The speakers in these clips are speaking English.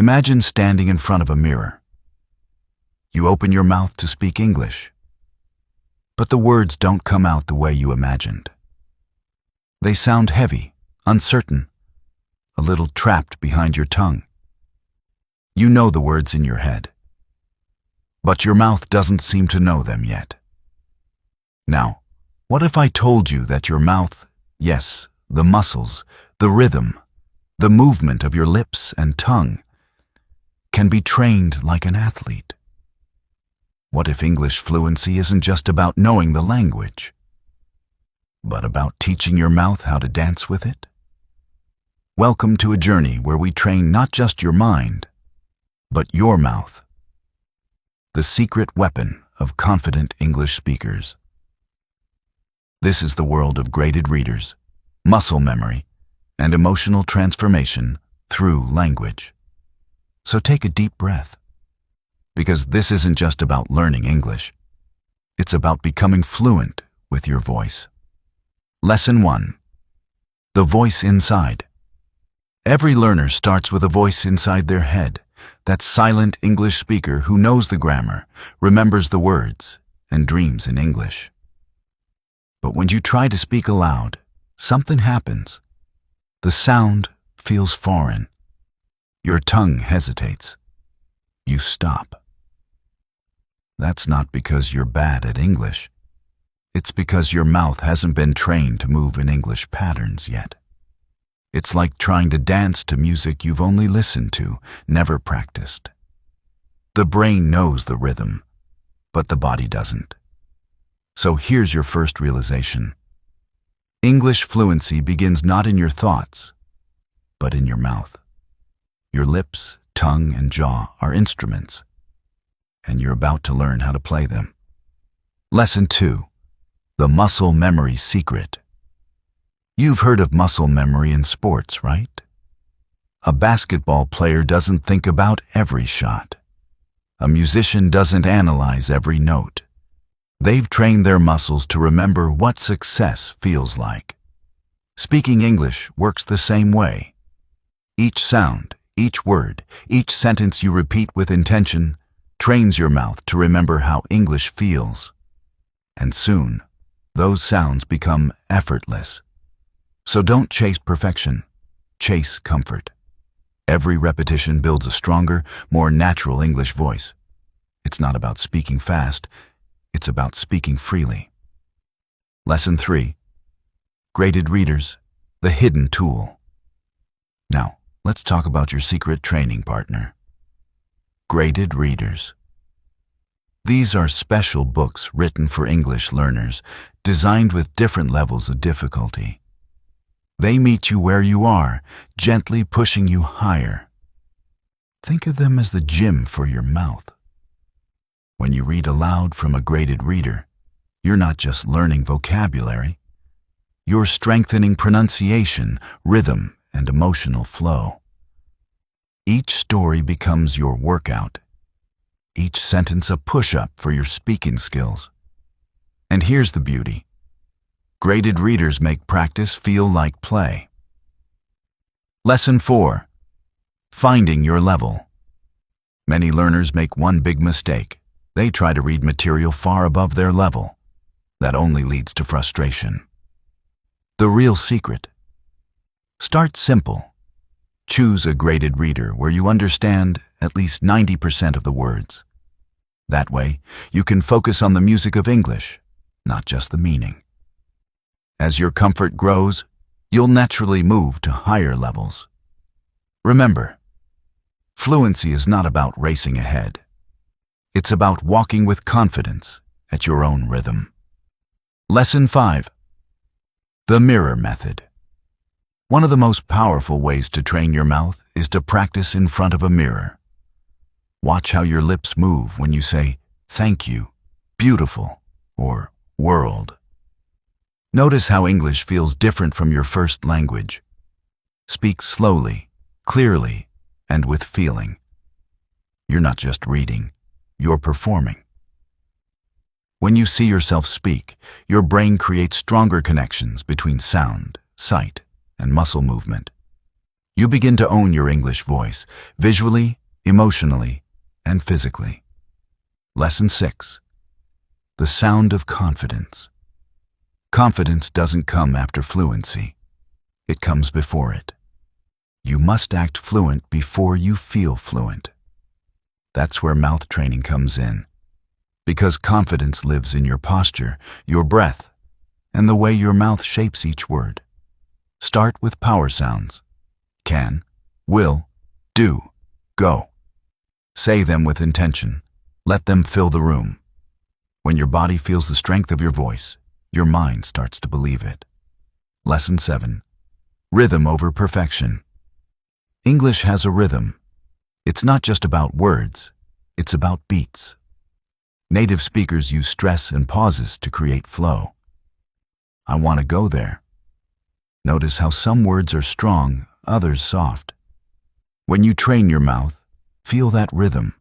Imagine standing in front of a mirror. You open your mouth to speak English, but the words don't come out the way you imagined. They sound heavy, uncertain, a little trapped behind your tongue. You know the words in your head, but your mouth doesn't seem to know them yet. Now, what if I told you that your mouth, yes, the muscles, the rhythm, the movement of your lips and tongue, can be trained like an athlete? What if English fluency isn't just about knowing the language, but about teaching your mouth how to dance with it? Welcome to a journey where we train not just your mind, but your mouth, the secret weapon of confident English speakers. This is the world of graded readers, muscle memory, and emotional transformation through language. So take a deep breath, because this isn't just about learning English. It's about becoming fluent with your voice. Lesson 1. The voice inside. Every learner starts with a voice inside their head, that silent English speaker who knows the grammar, remembers the words, and dreams in English. But when you try to speak aloud, something happens. The sound feels foreign. Your tongue hesitates. You stop. That's not because you're bad at English. It's because your mouth hasn't been trained to move in English patterns yet. It's like trying to dance to music you've only listened to, never practiced. The brain knows the rhythm, but the body doesn't. So here's your first realization. English fluency begins not in your thoughts, but in your mouth. Your lips, tongue, and jaw are instruments, and you're about to learn how to play them. Lesson 2. The muscle memory secret. You've heard of muscle memory in sports, right? A basketball player doesn't think about every shot. A musician doesn't analyze every note. They've trained their muscles to remember what success feels like. Speaking English works the same way. Each sound, each word, each sentence you repeat with intention trains your mouth to remember how English feels. And soon, those sounds become effortless. So don't chase perfection, chase comfort. Every repetition builds a stronger, more natural English voice. It's not about speaking fast, it's about speaking freely. Lesson 3. Graded readers, the hidden tool. Now, let's talk about your secret training partner. Graded readers. These are special books written for English learners, designed with different levels of difficulty. They meet you where you are, gently pushing you higher. Think of them as the gym for your mouth. When you read aloud from a graded reader, you're not just learning vocabulary, you're strengthening pronunciation, rhythm, and emotional flow. Each story becomes your workout, each sentence a push-up for your speaking skills. And here's the beauty. Graded readers make practice feel like play. Lesson 4. Finding your level. Many learners make one big mistake. They try to read material far above their level. That only leads to frustration. The real secret. Start simple. Choose a graded reader where you understand at least 90% of the words. That way, you can focus on the music of English, not just the meaning. As your comfort grows, you'll naturally move to higher levels. Remember, fluency is not about racing ahead. It's about walking with confidence at your own rhythm. Lesson 5. The mirror method. One of the most powerful ways to train your mouth is to practice in front of a mirror. Watch how your lips move when you say, "Thank you," "beautiful," or "world." Notice how English feels different from your first language. Speak slowly, clearly, and with feeling. You're not just reading, you're performing. When you see yourself speak, your brain creates stronger connections between sound, sight, and muscle movement. You begin to own your English voice, visually, emotionally, and physically. Lesson 6. The sound of confidence. Confidence doesn't come after fluency. It comes before it. You must act fluent before you feel fluent. That's where mouth training comes in, because confidence lives in your posture, your breath, and the way your mouth shapes each word. Start with power sounds. Can, will, do, go. Say them with intention. Let them fill the room. When your body feels the strength of your voice, your mind starts to believe it. Lesson 7. Rhythm over perfection. English has a rhythm. It's not just about words, it's about beats. Native speakers use stress and pauses to create flow. I want to go there. Notice how some words are strong, others soft. When you train your mouth, feel that rhythm.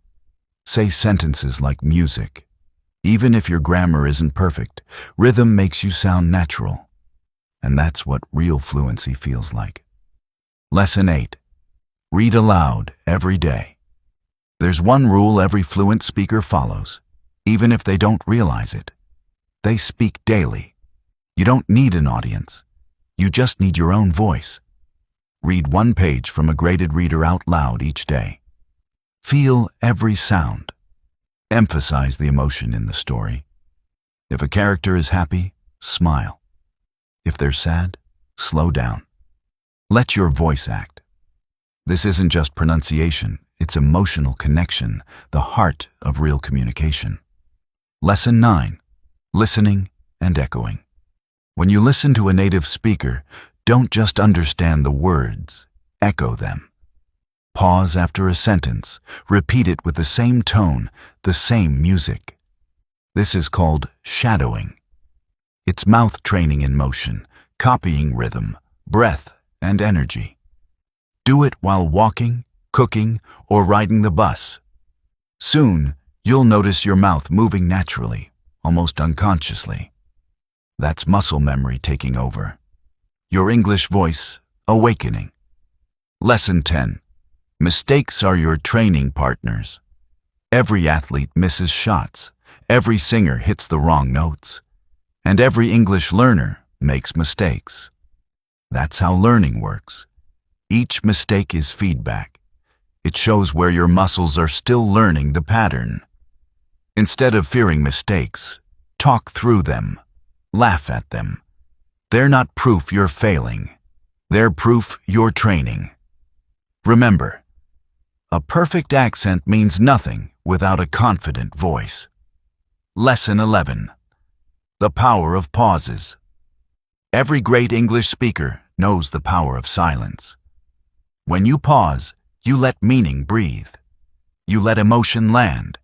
Say sentences like music. Even if your grammar isn't perfect, rhythm makes you sound natural. And that's what real fluency feels like. Lesson 8. Read aloud every day. There's one rule every fluent speaker follows, even if they don't realize it. They speak daily. You don't need an audience. You just need your own voice. Read one page from a graded reader out loud each day. Feel every sound. Emphasize the emotion in the story. If a character is happy, smile. If they're sad, slow down. Let your voice act. This isn't just pronunciation, it's emotional connection, the heart of real communication. Lesson 9. Listening and echoing. When you listen to a native speaker, don't just understand the words, echo them. Pause after a sentence, repeat it with the same tone, the same music. This is called shadowing. It's mouth training in motion, copying rhythm, breath, and energy. Do it while walking, cooking, or riding the bus. Soon, you'll notice your mouth moving naturally, almost unconsciously. That's muscle memory taking over. Your English voice awakening. Lesson 10. Mistakes are your training partners. Every athlete misses shots, every singer hits the wrong notes, and every English learner makes mistakes. That's how learning works. Each mistake is feedback. It shows where your muscles are still learning the pattern. Instead of fearing mistakes, talk through them. Laugh at them. They're not proof you're failing. They're proof you're training. Remember, a perfect accent means nothing without a confident voice. Lesson 11. The power of pauses. Every great English speaker knows the power of silence. When you pause, you let meaning breathe. You let emotion land.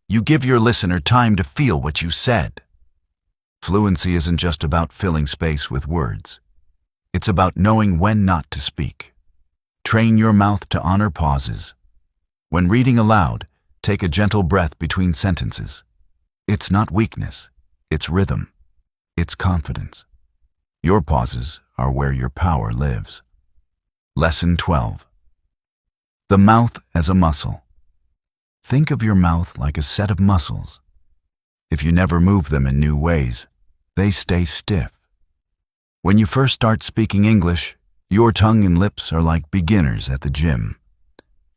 You give your listener time to feel what you said. Fluency isn't just about filling space with words. It's about knowing when not to speak. Train your mouth to honor pauses. When reading aloud, take a gentle breath between sentences. It's not weakness, it's rhythm. It's confidence. Your pauses are where your power lives. Lesson 12. The mouth as a muscle. Think of your mouth like a set of muscles. If you never move them in new ways, they stay stiff. When you first start speaking English, your tongue and lips are like beginners at the gym.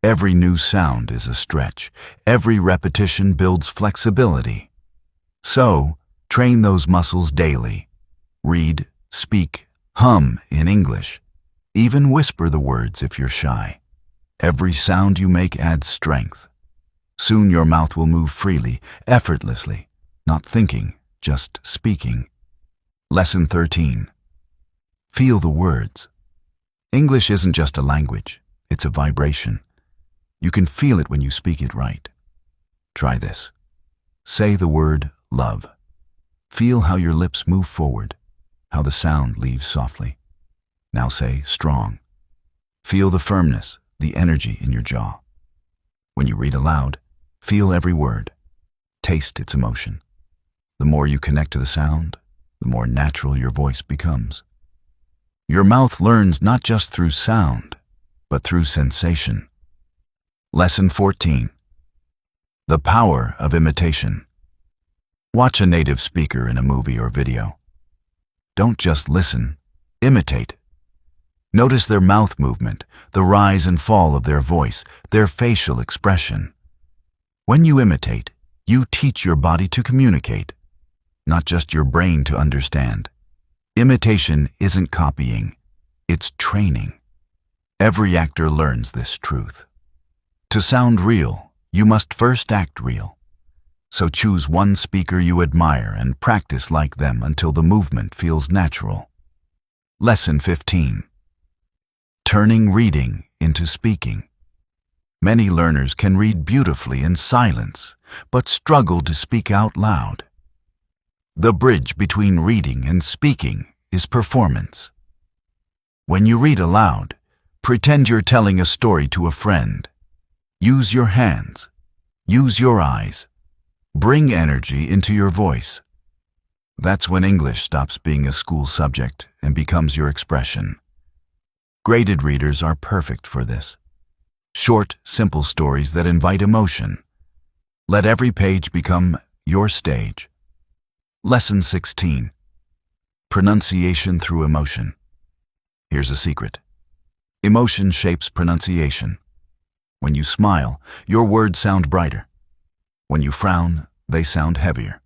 Every new sound is a stretch. Every repetition builds flexibility. So, train those muscles daily. Read, speak, hum in English. Even whisper the words if you're shy. Every sound you make adds strength. Soon your mouth will move freely, effortlessly, not thinking, just speaking. Lesson 13. Feel the words. English isn't just a language, it's a vibration. You can feel it when you speak it right. Try this. Say the word love. Feel how your lips move forward, how the sound leaves softly. Now say strong. Feel the firmness, the energy in your jaw. When you read aloud, feel every word. Taste its emotion. The more you connect to the sound, the more natural your voice becomes. Your mouth learns not just through sound, but through sensation. Lesson 14. The power of imitation. Watch a native speaker in a movie or video. Don't just listen, imitate. Notice their mouth movement, the rise and fall of their voice, their facial expression. When you imitate, you teach your body to communicate, not just your brain to understand. Imitation isn't copying, it's training. Every actor learns this truth. To sound real, you must first act real. So choose one speaker you admire and practice like them until the movement feels natural. Lesson 15. Turning reading into speaking. Many learners can read beautifully in silence, but struggle to speak out loud. The bridge between reading and speaking is performance. When you read aloud, pretend you're telling a story to a friend. Use your hands. Use your eyes. Bring energy into your voice. That's when English stops being a school subject and becomes your expression. Graded readers are perfect for this. Short, simple stories that invite emotion. Let every page become your stage. Lesson 16. Pronunciation through emotion. Here's a secret. Emotion shapes pronunciation. When you smile, your words sound brighter. When you frown, they sound heavier.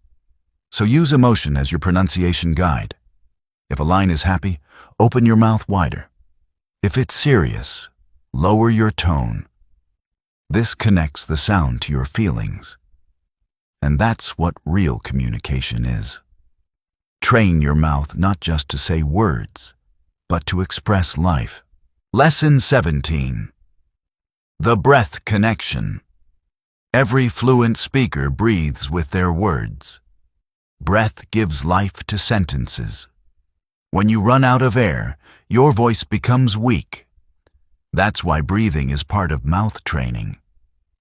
So use emotion as your pronunciation guide. If a line is happy, open your mouth wider. If it's serious, lower your tone. This connects the sound to your feelings. And that's what real communication is. Train your mouth not just to say words, but to express life. Lesson 17. The breath connection. Every fluent speaker breathes with their words. Breath gives life to sentences. When you run out of air, your voice becomes weak. That's why breathing is part of mouth training.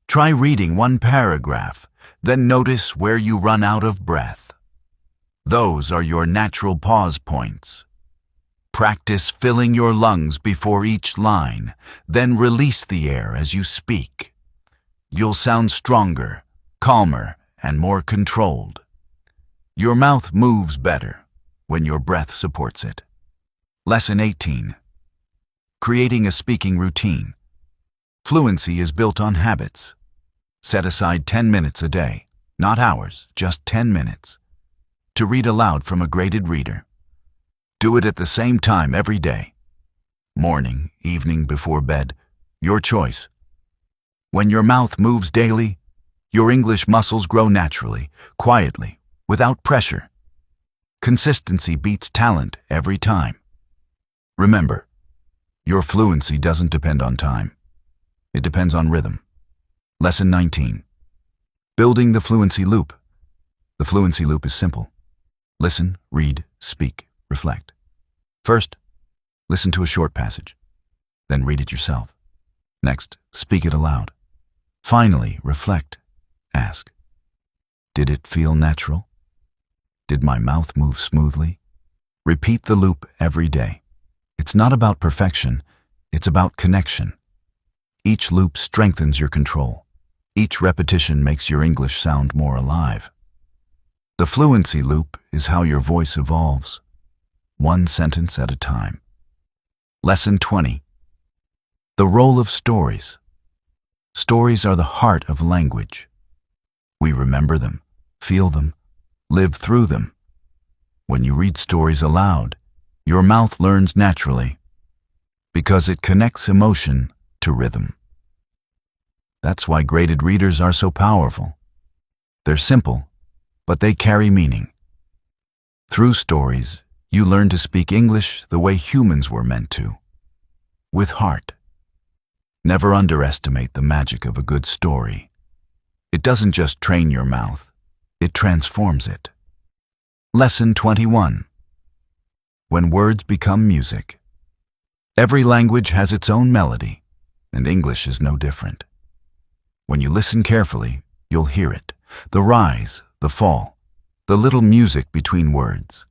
Try reading one paragraph, then notice where you run out of breath. Those are your natural pause points. Practice filling your lungs before each line, then release the air as you speak. You'll sound stronger, calmer, and more controlled. Your mouth moves better when your breath supports it. Lesson 18. Creating a speaking routine. Fluency is built on habits. Set aside 10 minutes a day, not hours, just 10 minutes, to read aloud from a graded reader. Do it at the same time every day. Morning, evening, before bed, your choice. When your mouth moves daily, your English muscles grow naturally, quietly, without pressure. Consistency beats talent every time. Remember, your fluency doesn't depend on time. It depends on rhythm. Lesson 19. Building the fluency loop. The fluency loop is simple. Listen, read, speak, reflect. First, listen to a short passage. Then read it yourself. Next, speak it aloud. Finally, reflect. Ask, did it feel natural? Did my mouth move smoothly? Repeat the loop every day. It's not about perfection, it's about connection. Each loop strengthens your control. Each repetition makes your English sound more alive. The fluency loop is how your voice evolves, one sentence at a time. Lesson 20. The role of stories. Stories are the heart of language. We remember them, feel them, live through them. When you read stories aloud, your mouth learns naturally because it connects emotion to rhythm. That's why graded readers are so powerful. They're simple, but they carry meaning. Through stories, you learn to speak English the way humans were meant to, with heart. Never underestimate the magic of a good story. It doesn't just train your mouth, it transforms it. Lesson 21. When words become music. Every language has its own melody, and English is no different. When you listen carefully, you'll hear it, the rise, the fall, the little music between words.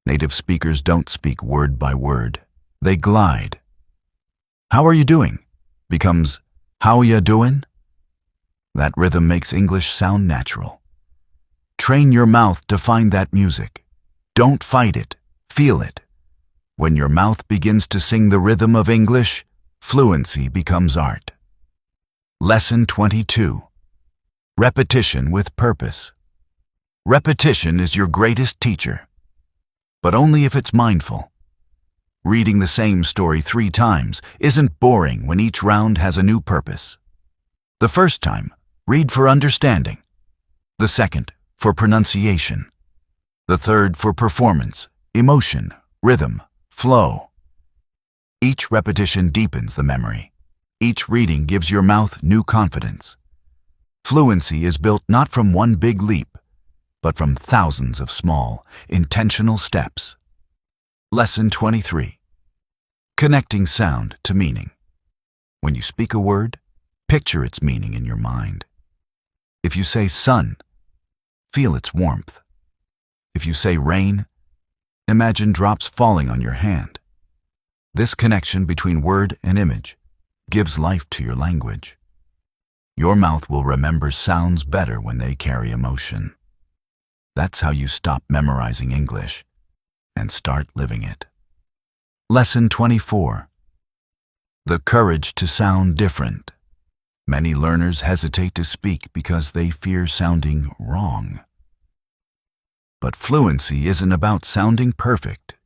Native speakers don't speak word by word, they glide. How are you doing becomes how ya doing? That rhythm makes English sound natural. Train your mouth to find that music. Don't fight it, feel it. When your mouth begins to sing the rhythm of English, fluency becomes art. Lesson 22. Repetition with purpose. Repetition is your greatest teacher, but only if it's mindful. Reading the same story 3 times isn't boring when each round has a new purpose. The first time, read for understanding. The second, for pronunciation. The third, for performance, emotion, rhythm, flow. Each repetition deepens the memory. Each reading gives your mouth new confidence. Fluency is built not from one big leap, but from thousands of small, intentional steps. Lesson 23. Connecting sound to meaning. When you speak a word, picture its meaning in your mind. If you say sun, feel its warmth. If you say rain, imagine drops falling on your hand. This connection between word and image gives life to your language. Your mouth will remember sounds better when they carry emotion. That's how you stop memorizing English and start living it. Lesson 24. The courage to sound different. Many learners hesitate to speak because they fear sounding wrong. But fluency isn't about sounding perfect.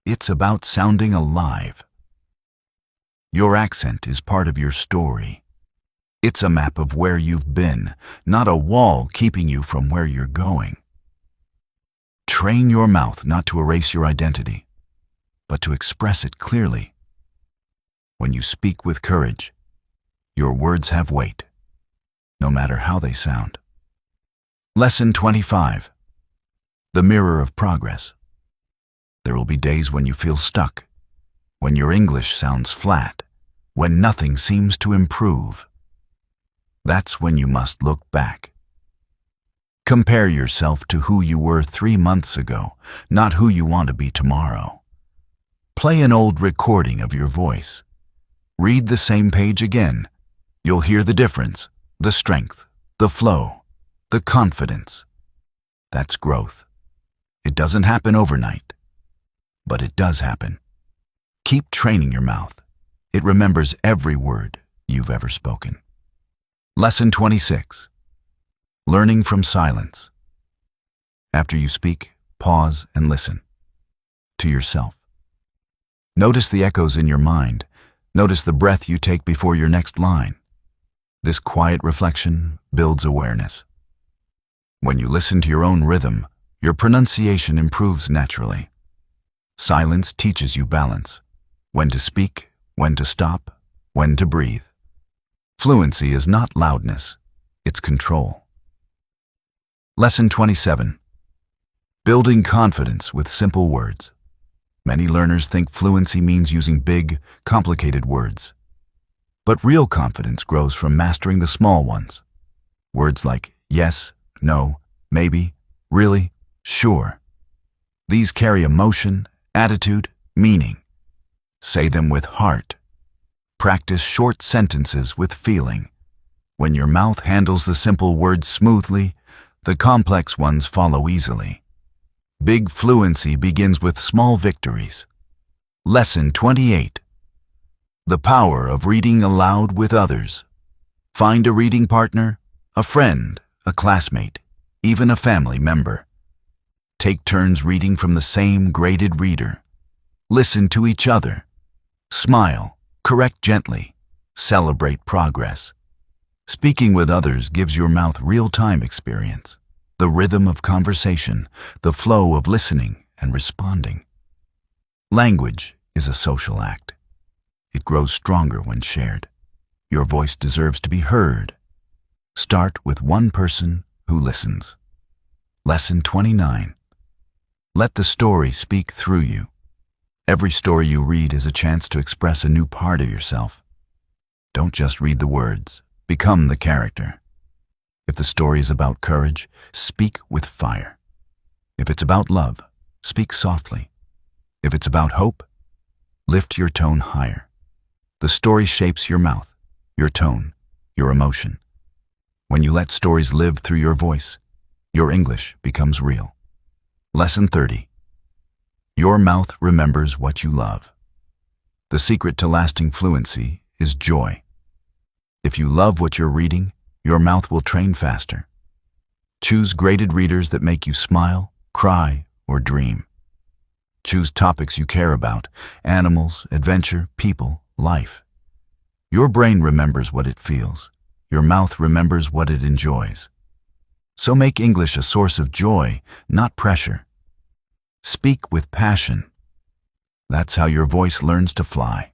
It's about sounding alive. Your accent is part of your story. It's a map of where you've been, not a wall keeping you from where you're going. Train your mouth not to erase your identity, but to express it clearly. When you speak with courage, your words have weight, no matter how they sound. Lesson 25. The mirror of progress. There will be days when you feel stuck, when your English sounds flat, when nothing seems to improve. That's when you must look back. Compare yourself to who you were 3 months ago, not who you want to be tomorrow. Play an old recording of your voice. Read the same page again. You'll hear the difference, the strength, the flow, the confidence. That's growth. It doesn't happen overnight, but it does happen. Keep training your mouth. It remembers every word you've ever spoken. Lesson 26. Learning from silence. After you speak, pause and listen. To yourself. Notice the echoes in your mind. Notice the breath you take before your next line. This quiet reflection builds awareness. When you listen to your own rhythm, your pronunciation improves naturally. Silence teaches you balance. When to speak, when to stop, when to breathe. Fluency is not loudness, it's control. Lesson 27. Building confidence with simple words. Many learners think fluency means using big, complicated words. But real confidence grows from mastering the small ones. Words like yes, no, maybe, really, sure. These carry emotion, attitude, meaning. Say them with heart. Practice short sentences with feeling. When your mouth handles the simple words smoothly, the complex ones follow easily. Big fluency begins with small victories. Lesson 28. The power of reading aloud with others. Find a reading partner, a friend, a classmate, even a family member. Take turns reading from the same graded reader. Listen to each other. Smile. Correct gently. Celebrate progress. Speaking with others gives your mouth real-time experience, the rhythm of conversation, the flow of listening and responding. Language is a social act. It grows stronger when shared. Your voice deserves to be heard. Start with one person who listens. Lesson 29. Let the story speak through you. Every story you read is a chance to express a new part of yourself. Don't just read the words, become the character. If the story is about courage, speak with fire. If it's about love, speak softly. If it's about hope, lift your tone higher. The story shapes your mouth, your tone, your emotion. When you let stories live through your voice, your English becomes real. Lesson 30. Your mouth remembers what you love. The secret to lasting fluency is joy. If you love what you're reading, your mouth will train faster. Choose graded readers that make you smile, cry, or dream. Choose topics you care about: animals, adventure, people, life. Your brain remembers what it feels. Your mouth remembers what it enjoys. So make English a source of joy, not pressure. Speak with passion. That's how your voice learns to fly.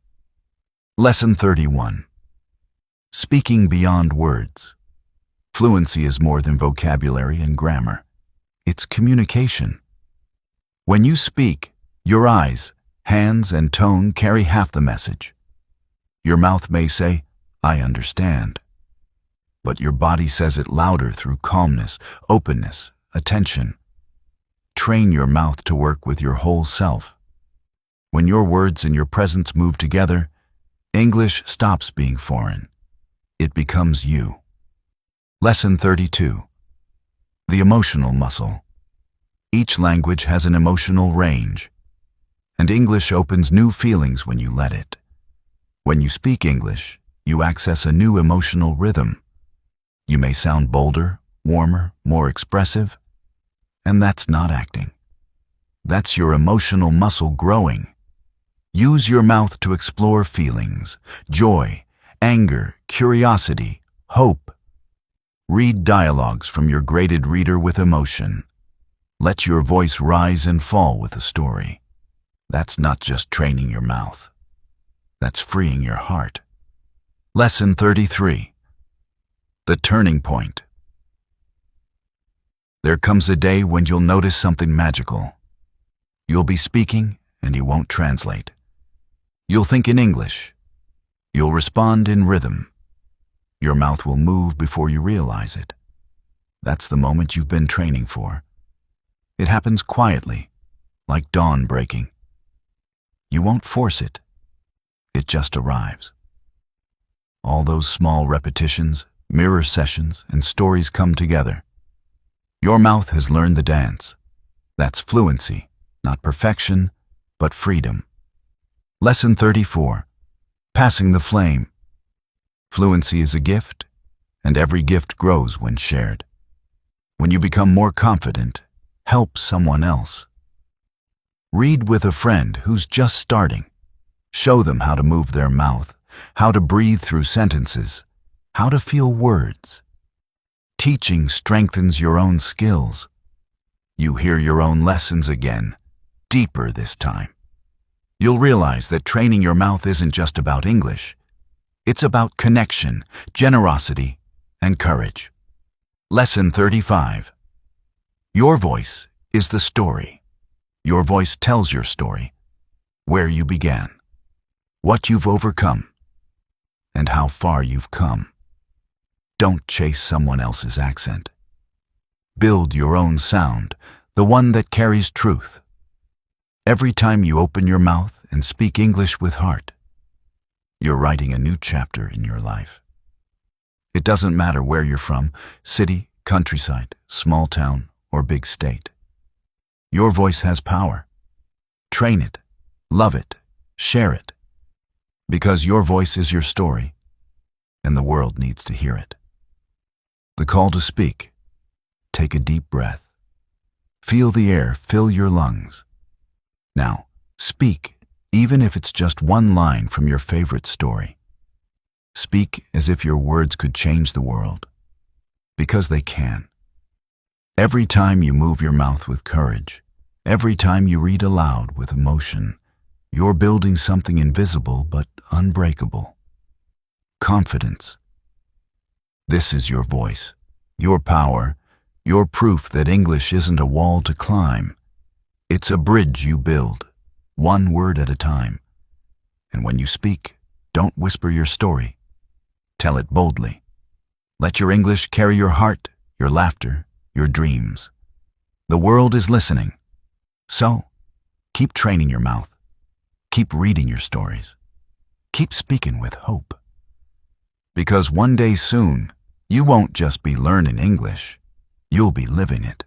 Lesson 31. Speaking beyond words. Fluency is more than vocabulary and grammar. It's communication. When you speak, your eyes, hands, and tone carry half the message. Your mouth may say, "I understand," but your body says it louder through calmness, openness, attention. Train your mouth to work with your whole self. When your words and your presence move together, English stops being foreign. It becomes you. Lesson 32. The emotional muscle. Each language has an emotional range, and English opens new feelings when you let it. When you speak English, you access a new emotional rhythm. You may sound bolder, warmer, more expressive, and that's not acting. That's your emotional muscle growing. Use your mouth to explore feelings: joy, anger, curiosity, hope. Read dialogues from your graded reader with emotion. Let your voice rise and fall with a story. That's not just training your mouth. That's freeing your heart. Lesson 33. The turning point. There comes a day when you'll notice something magical. You'll be speaking and you won't translate. You'll think in English. You'll respond in rhythm. Your mouth will move before you realize it. That's the moment you've been training for. It happens quietly, like dawn breaking. You won't force it. It just arrives. All those small repetitions, mirror sessions, and stories come together. Your mouth has learned the dance. That's fluency, not perfection, but freedom. Lesson 34. Passing the flame. Fluency is a gift, and every gift grows when shared. When you become more confident, help someone else. Read with a friend who's just starting. Show them how to move their mouth, how to breathe through sentences, how to feel words. Teaching strengthens your own skills. You hear your own lessons again, deeper this time. You'll realize that training your mouth isn't just about English. It's about connection, generosity, and courage. Lesson 35. Your voice is the story. Your voice tells your story, where you began, what you've overcome, and how far you've come. Don't chase someone else's accent. Build your own sound, the one that carries truth. Every time you open your mouth and speak English with heart, you're writing a new chapter in your life. It doesn't matter where you're from: city, countryside, small town, or big state. Your voice has power. Train it, love it, share it. Because your voice is your story, and the world needs to hear it. The call to speak. Take a deep breath. Feel the air fill your lungs. Now, speak, even if it's just one line from your favorite story. Speak as if your words could change the world, because they can. Every time you move your mouth with courage, every time you read aloud with emotion, you're building something invisible but unbreakable. Confidence. This is your voice, your power, your proof that English isn't a wall to climb. It's a bridge you build, one word at a time. And when you speak, don't whisper your story. Tell it boldly. Let your English carry your heart, your laughter, your dreams. The world is listening. So, keep training your mouth. Keep reading your stories. Keep speaking with hope. Because one day soon, you won't just be learning English, you'll be living it.